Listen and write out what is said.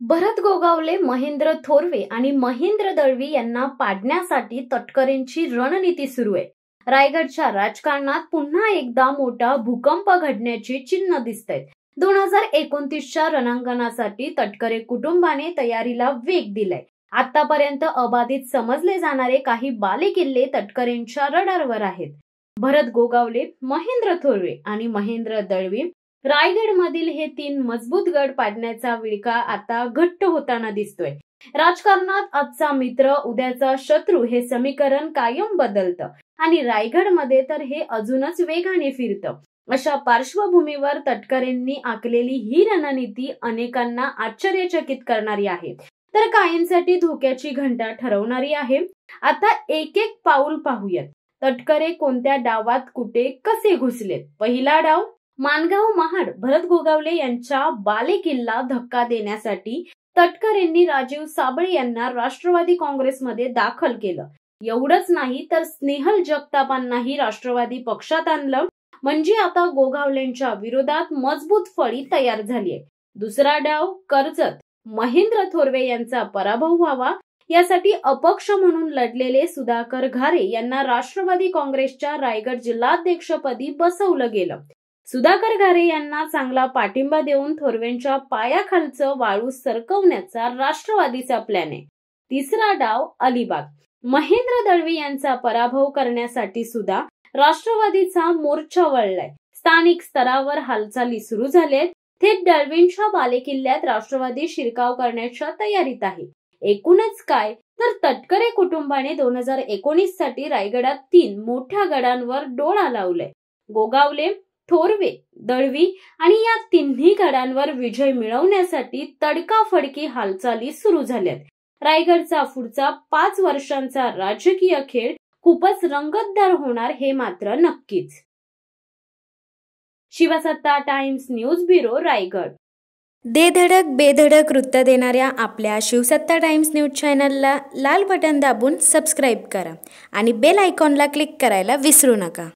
भरत गोगावले, महेंद्र थोरवे आणि महेंद्र दळवी यांना पाडण्यासाठी तटकरेंची रणनीती सुरू आहे. रायगडच्या राजकारणात पुन्हा एकदा मोठा भूकंप घडण्याची चिन्ह दिसतायत. 2029च्या रणांगणासाठी तटकरे कुटुंबाने तयारीला वेग दिलाय. आतापर्यंत अबाधित समजले जाणारे काही बालेकिल्ले तटकरेंच्या रडारवर आहेत. भरत गोगावले, महेंद्र थोरवे आणि महेंद्र दळवी रायगडमधील हे 3 मजबूत गड पाडण्याचा विळखा आता घट्ट होताना दिसतोय. राजकारणात आजचा मित्र उद्याचा शत्रू हे समीकरण कायम बदलतं आणि रायगडमध्ये तर हे अजूनच वेगाने फिरतं. अशा पार्श्वभूमीवर तटकरेंनी आखलेली ही रणनीती अनेकांना आश्चर्यचकित करणारी आहे, तर काहींसाठी धोक्याची घंटा ठरवणारी आहे. आता एक एक पाऊल पाहूयात. तटकरे कोणत्या डावात कुठे कसे घुसलेत. पहिला डाव, माणगाव महाड. भरत गोगावले यांच्या बालेकिल्ला धक्का देण्यासाठी तटकरेंनी राजीव साबळे यांना राष्ट्रवादी काँग्रेसमध्ये दाखल केलं. एवढंच नाही तर स्नेहल जगतापांनाही राष्ट्रवादी पक्षात आणलं. म्हणजे आता गोगावलेंच्या विरोधात मजबूत फळी तयार झालीय. दुसरा डाव, कर्जत. महेंद्र थोरवे यांचा पराभव व्हावा यासाठी अपक्ष म्हणून लढलेले सुधाकर घारे यांना राष्ट्रवादी काँग्रेसच्या रायगड जिल्हाध्यक्षपदी बसवलं गेलं. सुधाकर घारे यांना चांगला पाठिंबा देऊन थोरवेंच्या पायाखालचं वाळू सरकवण्याचा राष्ट्रवादीचा प्लॅन आहे. तिसरा डाव, अलिबाग. महेंद्र दळवी यांचा पराभव करण्यासाठी सुद्धा राष्ट्रवादीचा मोर्चा वळलाय. स्थानिक स्तरावर हालचाली सुरू झालेत. थेट दळवींच्या बालेकिल्ल्यात राष्ट्रवादी शिरकाव करण्याच्या तयारीत आहे. एकूणच काय, तर तटकरे कुटुंबाने 2019 साठी रायगडात 3 मोठ्या गडांवर डोळा लावलाय. गोगावले, थोरवे, दळवी आणि या तिन्ही गडांवर विजय मिळवण्यासाठी तडकाफडकी हालचाली सुरू झाल्यात. रायगडचा पुढचा 5 वर्षांचा राजकीय खेळ खूपच रंगतदार होणार हे मात्र नक्कीच. शिवसत्ता टाइम्स न्यूज ब्युरो, रायगड. दे धडक बेधडक वृत्त देणाऱ्या आपल्या शिवसत्ता टाइम्स न्यूज चॅनलला लाल बटन दाबून सबस्क्राईब करा आणि बेल आयकॉनला क्लिक करायला विसरू नका.